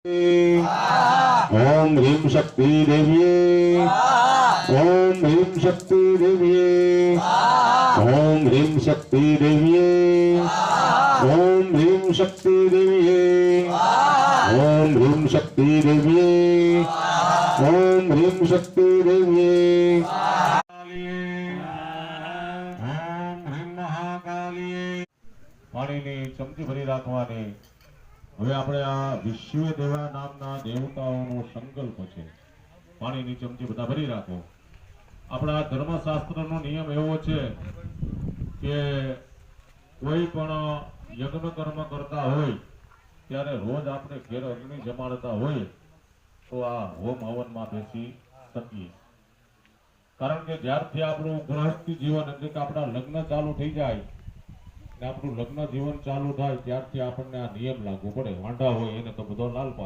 ओम ह्रीं शक्ति देव्ये ओम ह्रीं शक्ति देव्ये ओम ह्रीं शक्ति देव्ये ओम ह्रीं शक्ति देव्ये ओम ह्रीं शक्ति देव्ये ओम ह्रीं शक्ति देव्ये ओम ह्रीं महाकालीये पाणीनी चमची भरी રાખવાની। હવે આપણે આ વિશ્વ દેવા નામના દેવતાઓનો સંકલ્પ છે। પાણીની ચમચી બધા ભરી રાખો। આપણા ધર્મશાસ્ત્રનો નિયમ એવો છે કે કોઈ પણ યજ્ઞ કર્મ કરતા હોય ત્યારે રોજ આપણે ઘેર અગ્નિ જમાડતા હોય તો આ હોમ હવનમાં બેસી શકીએ। કારણ કે જ્યારથી આપણું ગૃહસ્થી જીવન એટલે કે આપણા લગ્ન ચાલુ થઈ જાય ને આપણું લગ્ન જીવન ચાલુ થાય ત્યારથી આપણને આ નિયમ લાગુ પડે। વાંઢા હોય એને તો બધો લાલ પાસ।